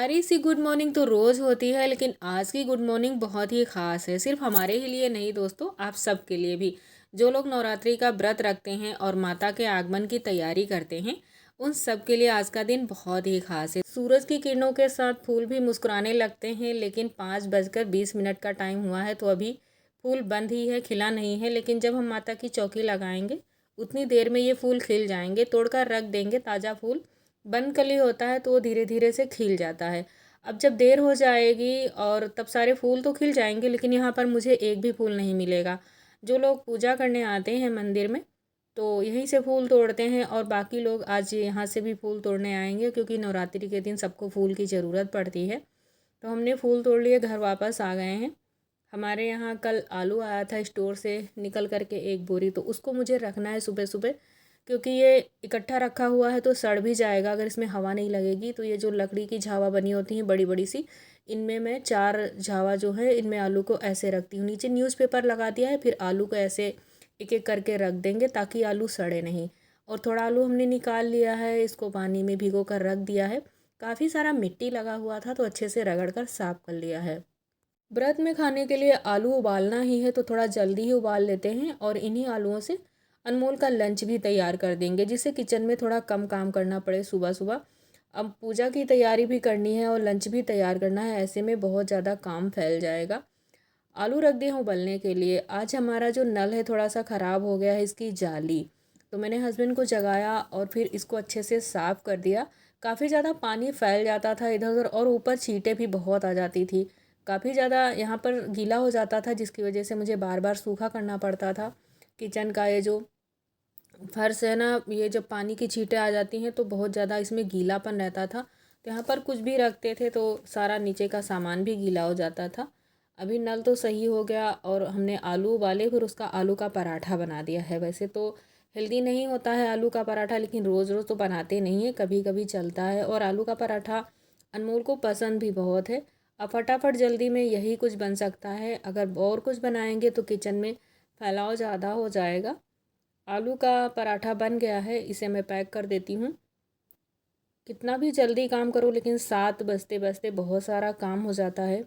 प्यारी सी good morning तो रोज़ होती है, लेकिन आज की गुड मॉर्निंग बहुत ही ख़ास है। सिर्फ हमारे ही लिए नहीं दोस्तों, आप सब के लिए भी। जो लोग नवरात्रि का व्रत रखते हैं और माता के आगमन की तैयारी करते हैं, उन सब के लिए आज का दिन बहुत ही ख़ास है। सूरज की किरणों के साथ फूल भी मुस्कुराने लगते हैं, लेकिन 5:20 का टाइम हुआ है तो अभी फूल बंद ही है, खिला नहीं है। लेकिन जब हम माता की चौकी लगाएंगे, उतनी देर में ये फूल खिल जाएंगे। तोड़कर रख देंगे ताज़ा फूल। बंद कली होता है तो वो धीरे धीरे से खिल जाता है। अब जब देर हो जाएगी और तब सारे फूल तो खिल जाएंगे, लेकिन यहाँ पर मुझे एक भी फूल नहीं मिलेगा। जो लोग पूजा करने आते हैं मंदिर में, तो यहीं से फूल तोड़ते हैं और बाकी लोग आज यहाँ से भी फूल तोड़ने आएंगे, क्योंकि नवरात्रि के दिन सबको फूल की ज़रूरत पड़ती है। तो हमने फूल तोड़ लिए, घर वापस आ गए हैं। हमारे यहाँ कल आलू आया था स्टोर से निकल करके, एक बोरी, तो उसको मुझे रखना है सुबह सुबह, क्योंकि ये इकट्ठा रखा हुआ है तो सड़ भी जाएगा अगर इसमें हवा नहीं लगेगी। तो ये जो लकड़ी की झावा बनी होती हैं बड़ी बड़ी सी, इनमें मैं 4 झावा जो है इनमें आलू को ऐसे रखती हूँ। नीचे न्यूज़पेपर लगा दिया है, फिर आलू को ऐसे एक एक करके रख देंगे ताकि आलू सड़े नहीं। और थोड़ा आलू हमने निकाल लिया है, इसको पानी में भिगो कर रख दिया है। काफ़ी सारा मिट्टी लगा हुआ था तो अच्छे से रगड़ कर साफ़ कर लिया है। व्रत में खाने के लिए आलू उबालना ही है तो थोड़ा जल्दी ही उबाल लेते हैं, और इन्हीं आलूओं से अनमोल का लंच भी तैयार कर देंगे, जिससे किचन में थोड़ा कम काम करना पड़े सुबह सुबह। अब पूजा की तैयारी भी करनी है और लंच भी तैयार करना है, ऐसे में बहुत ज़्यादा काम फैल जाएगा। आलू रख दिए हूँ उबलने के लिए। आज हमारा जो नल है थोड़ा सा ख़राब हो गया है, इसकी जाली। तो मैंने हस्बैंड को जगाया और फिर इसको अच्छे से साफ़ कर दिया। काफ़ी ज़्यादा पानी फैल जाता था इधर उधर, और ऊपर छींटें भी बहुत आ जाती थी। काफ़ी ज़्यादा यहाँ पर गीला हो जाता था, जिसकी वजह से मुझे बार बार सूखा करना पड़ता था। किचन का ये जो फर्श है ना, ये जब पानी की छींटें आ जाती हैं तो बहुत ज़्यादा इसमें गीलापन रहता था। तो यहाँ पर कुछ भी रखते थे तो सारा नीचे का सामान भी गीला हो जाता था। अभी नल तो सही हो गया और हमने आलू उबाले, फिर उसका आलू का पराठा बना दिया है। वैसे तो हेल्दी नहीं होता है आलू का पराठा, लेकिन रोज़ रोज़ तो बनाते नहीं है, कभी कभी चलता है। और आलू का पराठा अनमोल को पसंद भी बहुत है। अब फटाफट जल्दी में यही कुछ बन सकता है। अगर और कुछ बनाएंगे तो किचन में फैलाव ज़्यादा हो जाएगा। आलू का पराठा बन गया है, इसे मैं पैक कर देती हूँ। कितना भी जल्दी काम करो, लेकिन 7 बजते बजते बहुत सारा काम हो जाता है।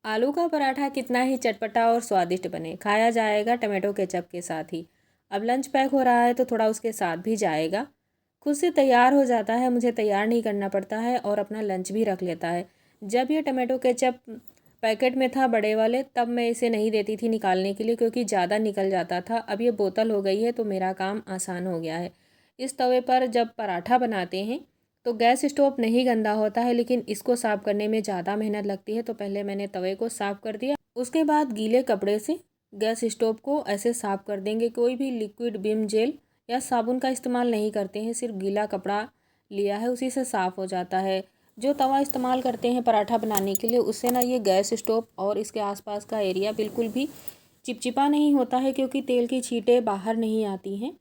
आलू का पराठा कितना ही चटपटा और स्वादिष्ट बने, खाया जाएगा टमाटो केचप के साथ ही। अब लंच पैक हो रहा है तो थोड़ा उसके साथ भी जाएगा। खुद से तैयार हो जाता है, मुझे तैयार नहीं करना पड़ता है, और अपना लंच भी रख लेता है। जब ये टमाटो केचप पैकेट में था बड़े वाले, तब मैं इसे नहीं देती थी निकालने के लिए, क्योंकि ज़्यादा निकल जाता था। अब ये बोतल हो गई है तो मेरा काम आसान हो गया है। इस तवे पर जब पराठा बनाते हैं तो गैस स्टोव नहीं गंदा होता है, लेकिन इसको साफ़ करने में ज़्यादा मेहनत लगती है। तो पहले मैंने तवे को साफ़ कर दिया, उसके बाद गीले कपड़े से गैस स्टोव को ऐसे साफ़ कर देंगे। कोई भी लिक्विड विम जेल या साबुन का इस्तेमाल नहीं करते हैं, सिर्फ गीला कपड़ा लिया है, उसी से साफ़ हो जाता है। जो तवा इस्तेमाल करते हैं पराठा बनाने के लिए, उससे ना ये गैस स्टोव और इसके आसपास का एरिया बिल्कुल भी चिपचिपा नहीं होता है, क्योंकि तेल की छींटें बाहर नहीं आती हैं।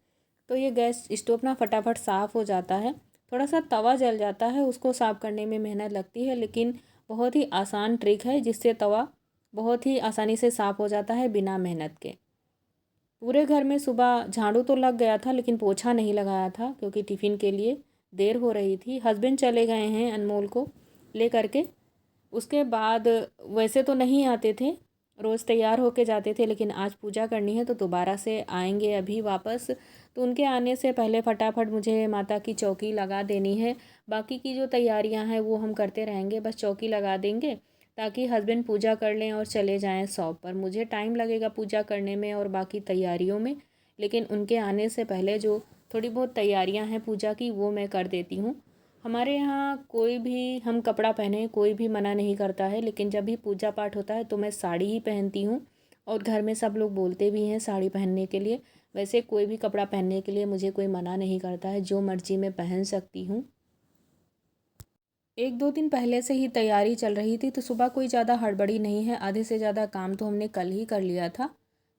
तो ये गैस स्टोव ना फटाफट साफ़ हो जाता है। थोड़ा सा तवा जल जाता है, उसको साफ़ करने में मेहनत लगती है, लेकिन बहुत ही आसान ट्रिक है, जिससे तवा बहुत ही आसानी से साफ़ हो जाता है बिना मेहनत के। पूरे घर में सुबह झाड़ू तो लग गया था, लेकिन पोछा नहीं लगाया था, क्योंकि टिफ़िन के लिए देर हो रही थी। हस्बैंड चले गए हैं अनमोल को ले करके। उसके बाद वैसे तो नहीं आते थे, रोज़ तैयार होके जाते थे, लेकिन आज पूजा करनी है तो दोबारा से आएंगे अभी वापस। तो उनके आने से पहले फटाफट मुझे माता की चौकी लगा देनी है। बाकी की जो तैयारियां हैं वो हम करते रहेंगे, बस चौकी लगा देंगे ताकि हस्बैंड पूजा कर लें और चले जाएं शॉप पर। मुझे टाइम लगेगा पूजा करने में और बाकी तैयारियों में, लेकिन उनके आने से पहले जो थोड़ी बहुत तैयारियां हैं पूजा की, वो मैं कर देती हूँ। हमारे यहाँ कोई भी हम कपड़ा पहने, कोई भी मना नहीं करता है, लेकिन जब भी पूजा पाठ होता है तो मैं साड़ी ही पहनती हूँ, और घर में सब लोग बोलते भी हैं साड़ी पहनने के लिए। वैसे कोई भी कपड़ा पहनने के लिए मुझे कोई मना नहीं करता है, जो मर्जी मैं पहन सकती हूँ। 1-2 दिन पहले से ही तैयारी चल रही थी, तो सुबह कोई ज़्यादा हड़बड़ी नहीं है। आधे से ज़्यादा काम तो हमने कल ही कर लिया था।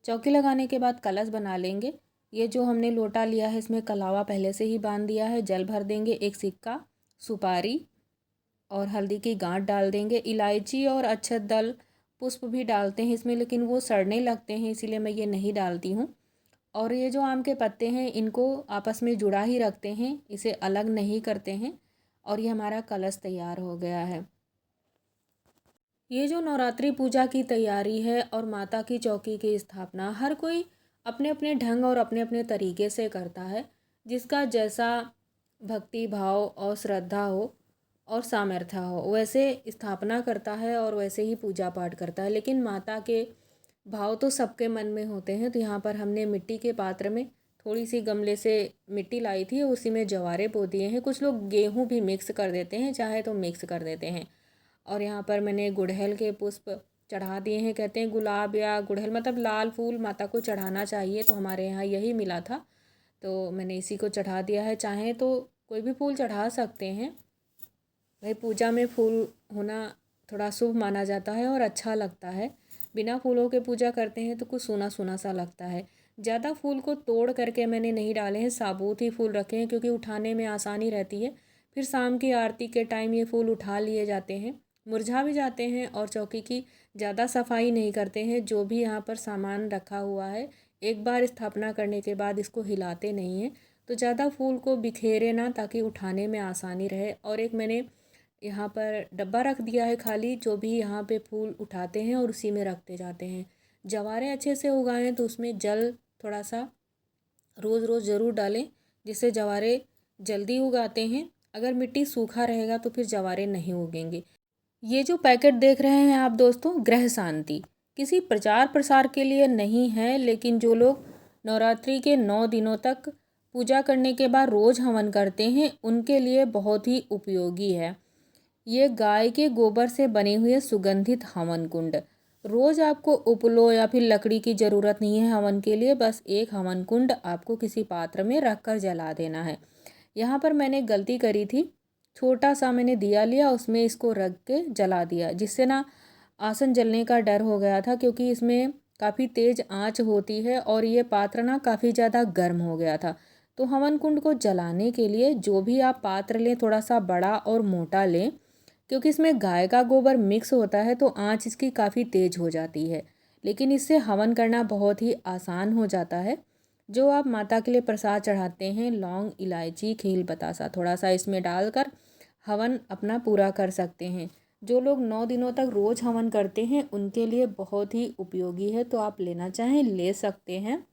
चौकी लगाने के बाद कलश बना लेंगे। ये जो हमने लोटा लिया है, इसमें कलावा पहले से ही बांध दिया है। जल भर देंगे, एक सिक्का, सुपारी और हल्दी की गांठ डाल देंगे। इलायची और अक्षत दल पुष्प भी डालते हैं इसमें, लेकिन वो सड़ने लगते हैं, इसीलिए मैं ये नहीं डालती हूँ। और ये जो आम के पत्ते हैं, इनको आपस में जुड़ा ही रखते हैं, इसे अलग नहीं करते हैं। और ये हमारा कलश तैयार हो गया है। ये जो नवरात्रि पूजा की तैयारी है और माता की चौकी की स्थापना हर कोई अपने अपने ढंग और अपने अपने तरीके से करता है, जिसका जैसा भक्ति भाव और श्रद्धा हो और सामर्थ्य हो वैसे स्थापना करता है और वैसे ही पूजा पाठ करता है। लेकिन माता के भाव तो सबके मन में होते हैं। तो यहाँ पर हमने मिट्टी के पात्र में थोड़ी सी गमले से मिट्टी लाई थी, उसी में जवारे बो दिए हैं। कुछ लोग गेहूँ भी मिक्स कर देते हैं, चाहे तो मिक्स कर देते हैं। और यहाँ पर मैंने गुड़हल के पुष्प चढ़ा दिए हैं। कहते हैं गुलाब या गुड़हल मतलब लाल फूल माता को चढ़ाना चाहिए, तो हमारे यहाँ यही मिला था तो मैंने इसी को चढ़ा दिया है। चाहें तो कोई भी फूल चढ़ा सकते हैं। भाई पूजा में फूल होना थोड़ा शुभ माना जाता है और अच्छा लगता है। बिना फूलों के पूजा करते हैं तो कुछ सूना सूना सा लगता है। ज़्यादा फूल को तोड़ करके मैंने नहीं डाले हैं, साबुत ही फूल रखे हैं क्योंकि उठाने में आसानी रहती है। फिर शाम की आरती के टाइम ये फूल उठा लिए जाते हैं, मुरझा भी जाते हैं और चौकी की ज़्यादा सफाई नहीं करते हैं। जो भी यहाँ पर सामान रखा हुआ है एक बार स्थापना करने के बाद इसको हिलाते नहीं हैं, तो ज़्यादा फूल को बिखेरे ना, ताकि उठाने में आसानी रहे। और एक मैंने यहाँ पर डब्बा रख दिया है खाली, जो भी यहाँ पे फूल उठाते हैं और उसी में रखते जाते हैं। जवारे अच्छे से उगाएं तो उसमें जल थोड़ा सा रोज़ रोज़ ज़रूर डालें, जिससे जवारे जल्दी उगाते हैं। अगर मिट्टी सूखा रहेगा तो फिर जवारे नहीं उगेंगे। ये जो पैकेट देख रहे हैं आप दोस्तों, ग्रह शांति किसी प्रचार प्रसार के लिए नहीं है, लेकिन जो लोग नवरात्रि के 9 दिनों तक पूजा करने के बाद रोज़ हवन करते हैं उनके लिए बहुत ही उपयोगी है। ये गाय के गोबर से बने हुए सुगंधित हवन कुंड। रोज़ आपको उपलो या फिर लकड़ी की ज़रूरत नहीं है हवन के लिए, बस एक हवन कुंड आपको किसी पात्र में रख कर जला देना है। यहाँ पर मैंने गलती करी थी, छोटा सा मैंने दिया लिया, उसमें इसको रख के जला दिया, जिससे ना आसन जलने का डर हो गया था, क्योंकि इसमें काफ़ी तेज़ आंच होती है और ये पात्र ना काफ़ी ज़्यादा गर्म हो गया था। तो हवन कुंड को जलाने के लिए जो भी आप पात्र लें थोड़ा सा बड़ा और मोटा लें, क्योंकि इसमें गाय का गोबर मिक्स होता है तो आंच इसकी काफ़ी तेज़ हो जाती है। लेकिन इससे हवन करना बहुत ही आसान हो जाता है। जो आप माता के लिए प्रसाद चढ़ाते हैं, लौंग इलायची खील बतासा थोड़ा सा इसमें डालकर हवन अपना पूरा कर सकते हैं। जो लोग 9 दिनों तक रोज़ हवन करते हैं उनके लिए बहुत ही उपयोगी है, तो आप लेना चाहें ले सकते हैं।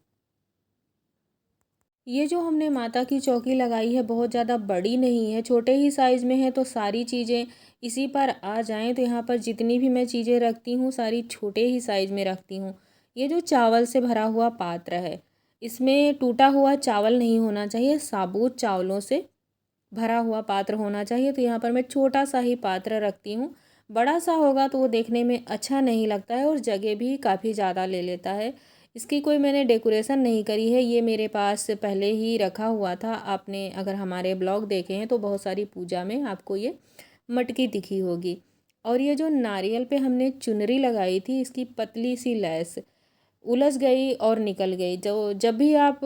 ये जो हमने माता की चौकी लगाई है बहुत ज़्यादा बड़ी नहीं है, छोटे ही साइज़ में है, तो सारी चीज़ें इसी पर आ जाएं। तो यहाँ पर जितनी भी मैं चीज़ें रखती हूँ सारी छोटे ही साइज़ में रखती हूँ। ये जो चावल से भरा हुआ पात्र है, इसमें टूटा हुआ चावल नहीं होना चाहिए, साबुत चावलों से भरा हुआ पात्र होना चाहिए। तो यहाँ पर मैं छोटा सा ही पात्र रखती हूँ। बड़ा सा होगा तो वो देखने में अच्छा नहीं लगता है और जगह भी काफ़ी ज़्यादा ले लेता है। इसकी कोई मैंने डेकोरेशन नहीं करी है, ये मेरे पास पहले ही रखा हुआ था। आपने अगर हमारे ब्लॉग देखे हैं तो बहुत सारी पूजा में आपको ये मटकी दिखी होगी। और ये जो नारियल पे हमने चुनरी लगाई थी, इसकी पतली सी लैस उलझ गई और निकल गई। जो जब भी आप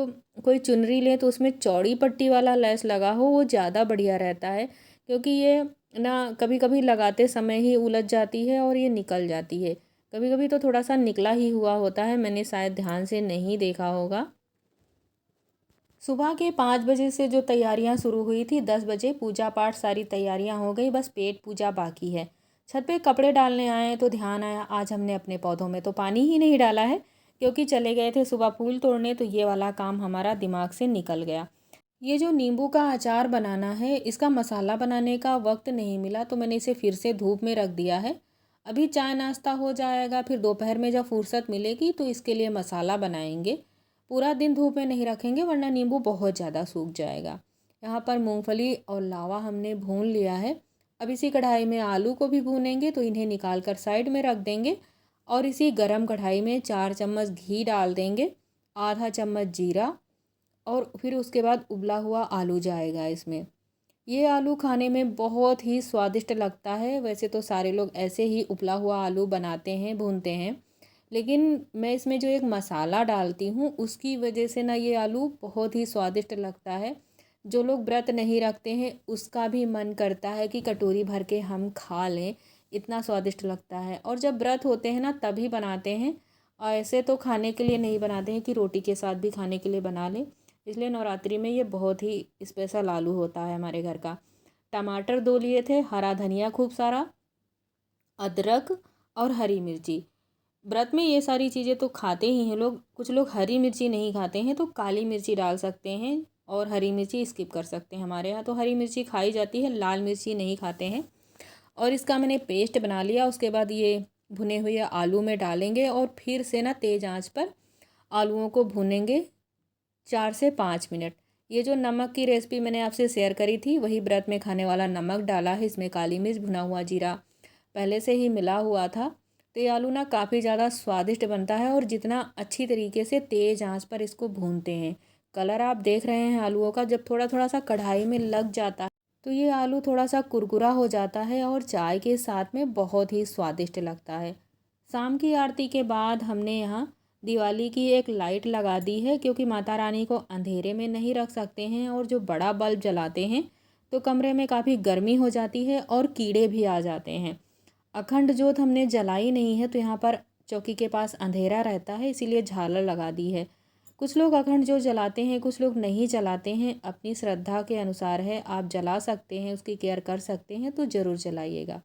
कोई चुनरी लें तो उसमें चौड़ी पट्टी वाला लेस लगा हो, वो ज़्यादा बढ़िया रहता है, क्योंकि ये ना कभी कभी लगाते समय ही उलझ जाती है और ये निकल जाती है। कभी कभी तो थोड़ा सा निकला ही हुआ होता है, मैंने शायद ध्यान से नहीं देखा होगा। सुबह के 5 बजे से जो तैयारियां शुरू हुई थी, 10 बजे पूजा पाठ सारी तैयारियां हो गई, बस पेट पूजा बाकी है। छत पे कपड़े डालने आए तो ध्यान आया आज हमने अपने पौधों में तो पानी ही नहीं डाला है, क्योंकि चले गए थे सुबह फूल तोड़ने, तो ये वाला काम हमारा दिमाग से निकल गया। ये जो नींबू का अचार बनाना है, इसका मसाला बनाने का वक्त नहीं मिला, तो मैंने इसे फिर से धूप में रख दिया है। अभी चाय नाश्ता हो जाएगा, फिर दोपहर में जब फुर्सत मिलेगी तो इसके लिए मसाला बनाएंगे। पूरा दिन धूप में नहीं रखेंगे वरना नींबू बहुत ज़्यादा सूख जाएगा। यहाँ पर मूंगफली और लावा हमने भून लिया है। अब इसी कढ़ाई में आलू को भी भूनेंगे, तो इन्हें निकाल कर साइड में रख देंगे और इसी गरम कढ़ाई में 4 चम्मच घी डाल देंगे, आधा चम्मच जीरा, और फिर उसके बाद उबला हुआ आलू जाएगा इसमें। ये आलू खाने में बहुत ही स्वादिष्ट लगता है। वैसे तो सारे लोग ऐसे ही उबला हुआ आलू बनाते हैं, भूनते हैं, लेकिन मैं इसमें जो एक मसाला डालती हूँ उसकी वजह से ना ये आलू बहुत ही स्वादिष्ट लगता है। जो लोग व्रत नहीं रखते हैं उसका भी मन करता है कि कटोरी भर के हम खा लें, इतना स्वादिष्ट लगता है। और जब व्रत होते हैं ना तभी बनाते हैं, और ऐसे तो खाने के लिए नहीं बनाते हैं कि रोटी के साथ भी खाने के लिए बना लें। इसलिए नवरात्रि में ये बहुत ही स्पेशल आलू होता है हमारे घर का। टमाटर 2 लिए थे, हरा धनिया खूब सारा, अदरक और हरी मिर्ची। व्रत में ये सारी चीज़ें तो खाते ही हैं लोग। कुछ लोग हरी मिर्ची नहीं खाते हैं तो काली मिर्ची डाल सकते हैं और हरी मिर्ची स्किप कर सकते हैं। हमारे यहाँ तो हरी मिर्ची खाई जाती है, लाल मिर्ची नहीं खाते हैं। और इसका मैंने पेस्ट बना लिया। उसके बाद ये भुने हुए आलू में डालेंगे और फिर से ना तेज़ आंच पर आलूओं को भूनेंगे 4 से 5 मिनट। ये जो नमक की रेसिपी मैंने आपसे शेयर करी थी, वही व्रत में खाने वाला नमक डाला है। इसमें काली मिर्च, भुना हुआ जीरा पहले से ही मिला हुआ था। तो ये आलू ना काफ़ी ज़्यादा स्वादिष्ट बनता है और जितना अच्छी तरीके से तेज़ आंच पर इसको भूनते हैं, कलर आप देख रहे हैं आलूओं का, जब थोड़ा थोड़ा सा कढ़ाई में लग जाता है तो ये आलू थोड़ा सा कुरकुरा हो जाता है और चाय के साथ में बहुत ही स्वादिष्ट लगता है। शाम की आरती के बाद हमने यहाँ दिवाली की एक लाइट लगा दी है, क्योंकि माता रानी को अंधेरे में नहीं रख सकते हैं और जो बड़ा बल्ब जलाते हैं तो कमरे में काफ़ी गर्मी हो जाती है और कीड़े भी आ जाते हैं। अखंड जोत हमने जलाई नहीं है तो यहाँ पर चौकी के पास अंधेरा रहता है, इसीलिए झालर लगा दी है। कुछ लोग अखंड जोत जलाते हैं, कुछ लोग नहीं जलाते हैं, अपनी श्रद्धा के अनुसार है। आप जला सकते हैं, उसकी केयर कर सकते हैं तो ज़रूर जलाइएगा।